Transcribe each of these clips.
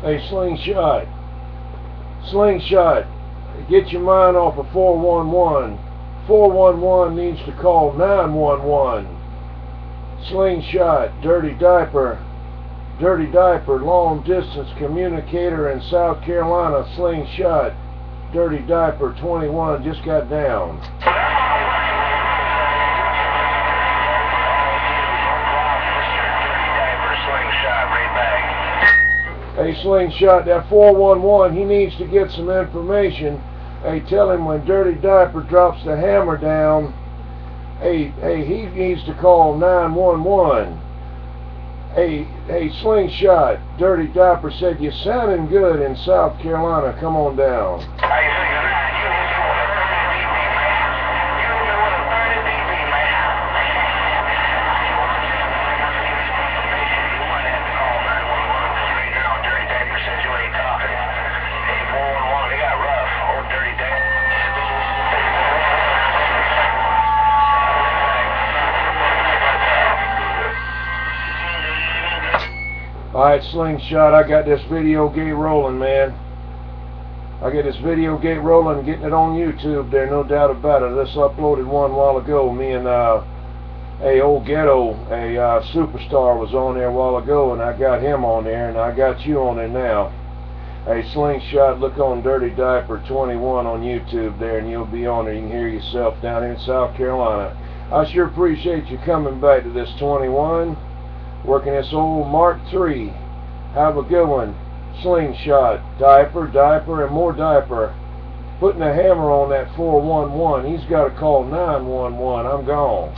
Hey, Slingshot. Slingshot. Get your mind off of 411. 411 needs to call 911. Slingshot. Dirty Diaper. Dirty Diaper. Long distance communicator in South Carolina. Slingshot. Dirty Diaper 21 just got down. Hey, Slingshot, that 411, he needs to get some information. Hey, tell him when Dirty Diaper drops the hammer down, hey, he needs to call 911. Hey, Slingshot, Dirty Diaper said you're sounding good in South Carolina. Come on down. Alright, Slingshot, I got this video gate rolling, man. I get this video gate rolling and getting it on YouTube there, no doubt about it. I just uploaded one a while ago. Me and old Ghetto, superstar, was on there a while ago, and I got him on there, and I got you on there now. Hey, Slingshot, look on Dirty Diaper 21 on YouTube there, and you'll be on there. You can hear yourself down here in South Carolina. I sure appreciate you coming back to this 21. Working this old Mark III. Have a good one. Slingshot. Diaper, and more diaper. Putting a hammer on that 411. He's got to call 911. I'm gone.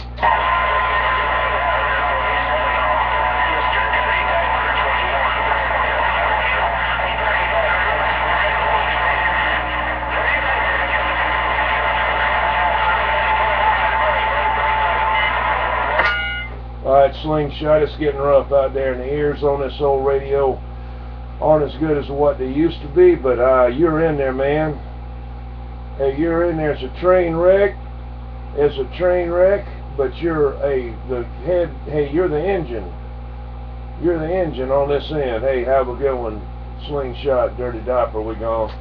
Alright, Slingshot, it's getting rough out there, and the ears on this old radio aren't as good as what they used to be, but you're in there, man. Hey, you're in there. It's a train wreck. It's a train wreck, but you're you're the engine. You're the engine on this end. Hey, have a good one. Slingshot, Dirty Diaper, we gone.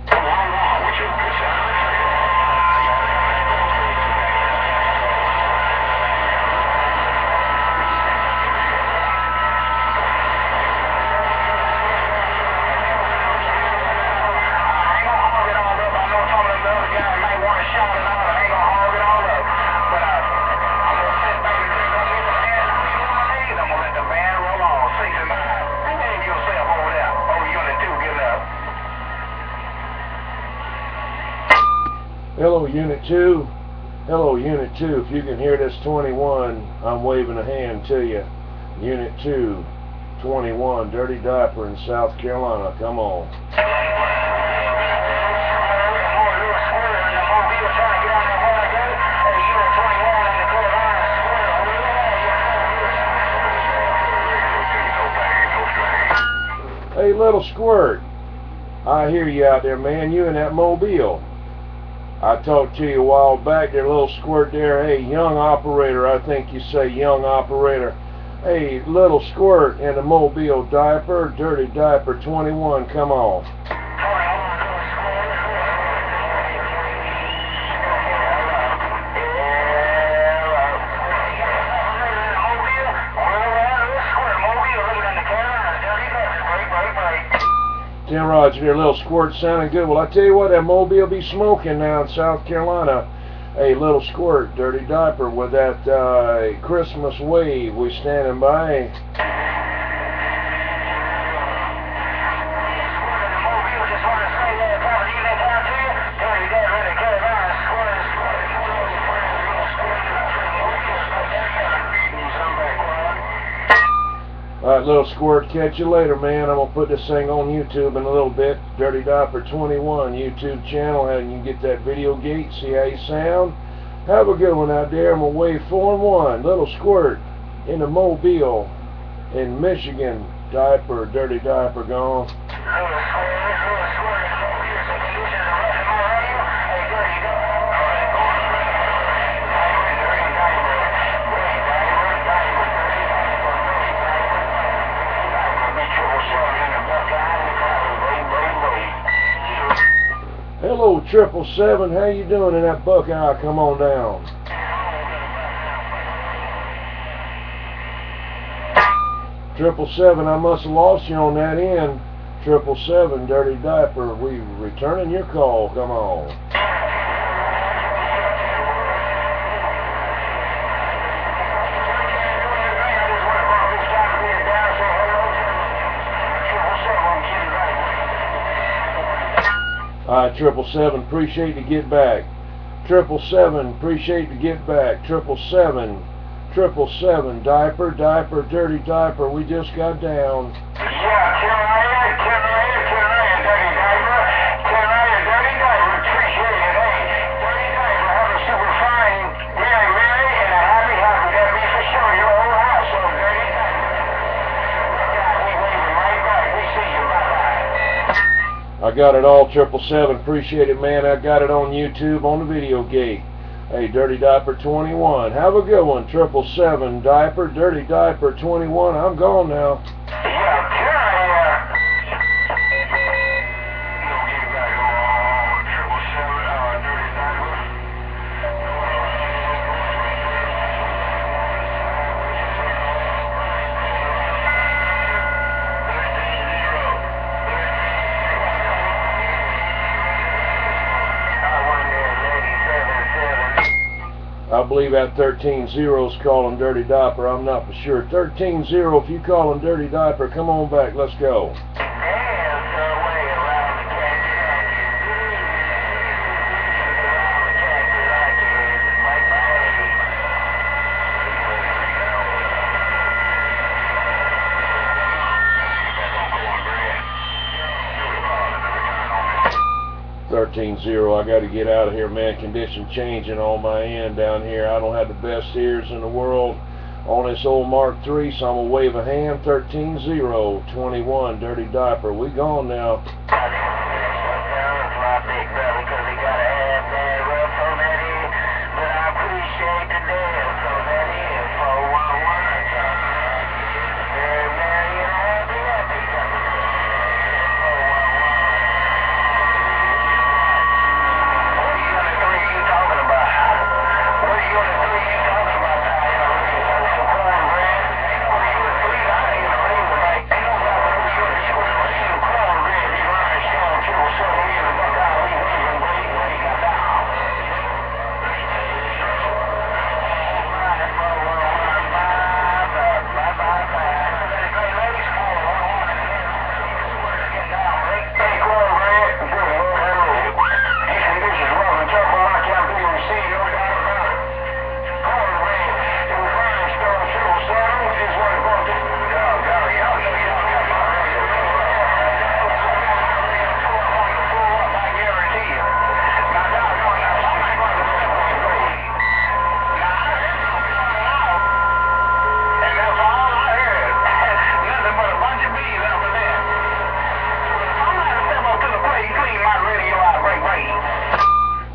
Hello, Unit 2. Hello, Unit 2. If you can hear this 21, I'm waving a hand to you. Unit 2, 21, Dirty Diaper in South Carolina. Come on. Hey, little squirt. I hear you out there, man. You in that mobile. I talked to you a while back there, little squirt there. Hey, young operator, I think you say young operator. Hey, little squirt in the mobile diaper, Dirty Diaper 21, come on. Tim Roger there, little squirt sounding good. Well, I tell you what, that mobile be smoking now in South Carolina. Hey, little squirt, Dirty Diaper with that Christmas wave. We standing by. Alright, little squirt, catch you later, man. I'm going to put this thing on YouTube in a little bit. Dirty Diaper 21 YouTube channel, and you can get that video gate, see how you sound. Have a good one out there. I'm going to wave 4 and 1. Little squirt in the Mobile in Michigan. Diaper, Dirty Diaper gone. Hello, 777. How you doing in that Buckeye? Come on down. 777, I must have lost you on that end. 777, Dirty Diaper. We returning your call. Come on. Alright, 777, appreciate to get back. 777, appreciate to get back. 777, 777, Diaper, Dirty Diaper, we just got down. Yeah, Dirty Diaper, Dirty Diaper, appreciate it, hey. Dirty Diaper, have a super fine, merry, and a happy, that'll be for sure, your whole household, Dirty Diaper. Look out, we waving right back, we see you, bye-bye. I got it all, 777, appreciate it, man. I got it on YouTube on the video gate. Hey, Dirty Diaper 21, have a good one. 777, Diaper, Dirty Diaper 21, I'm gone now. I believe that 13-0's calling Dirty Diaper. I'm not for sure. 13-0, if you calling Dirty Diaper, come on back. Let's go. 13-0, I got to get out of here, man. Condition changing on my end down here. I don't have the best ears in the world on this old Mark III, so I'm going to wave a hand. 13-0, 21, Dirty Diaper. We gone now.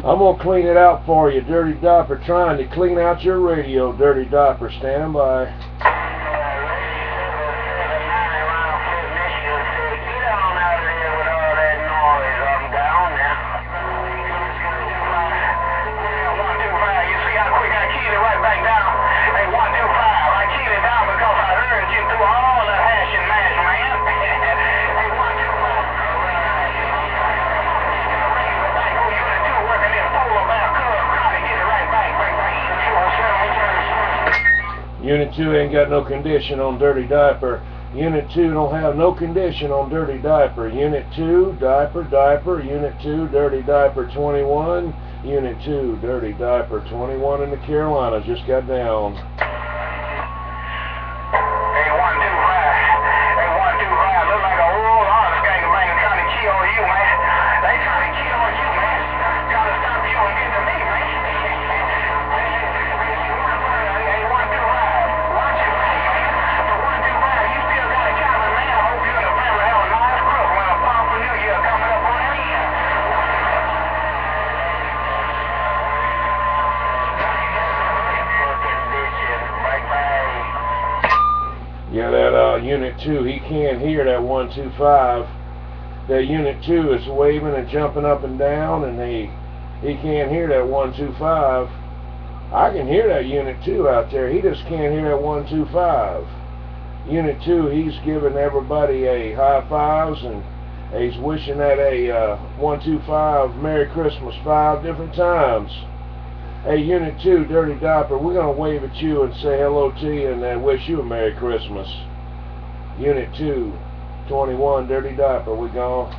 I'm going to clean it out for you, Dirty Diaper, trying to clean out your radio. Dirty Diaper, stand by. Unit 2 ain't got no condition on Dirty Diaper. Unit 2 don't have no condition on Dirty Diaper. Unit 2, Diaper. Unit 2, Dirty Diaper 21. Unit 2, Dirty Diaper 21 in the Carolinas. Just got down. Yeah, that Unit 2, he can't hear that 125. that Unit 2 is waving and jumping up and down, and he can't hear that 125. I can hear that Unit 2 out there. He just can't hear that 125. Unit 2, he's giving everybody a high fives, and he's wishing that a 125 Merry Christmas 5 different times. Hey, Unit 2, Dirty Diaper, we're going to wave at you and say hello to you and wish you a Merry Christmas. Unit 2, 21, Dirty Diaper, we gone.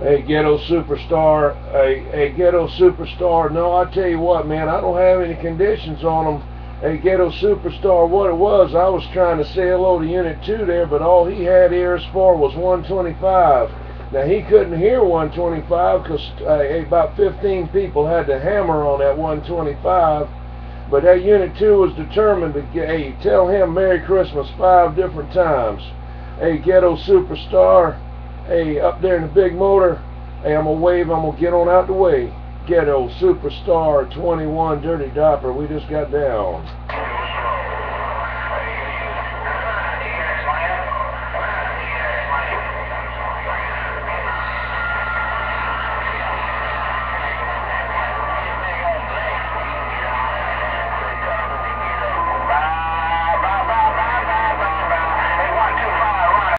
Hey, Ghetto Superstar, hey, Ghetto Superstar, no, I tell you what, man, I don't have any conditions on them. Hey, Ghetto Superstar, what it was, I was trying to say hello to Unit 2 there, but all he had ears for was 125. Now, he couldn't hear 125 because about 15 people had to hammer on that 125, but that Unit 2 was determined to tell him Merry Christmas 5 different times. Hey, Ghetto Superstar, hey, up there in the big motor, hey, I'm going to wave, I'm going to get on out the way. Ghetto Superstar 21 Dirty Diaper, we just got down.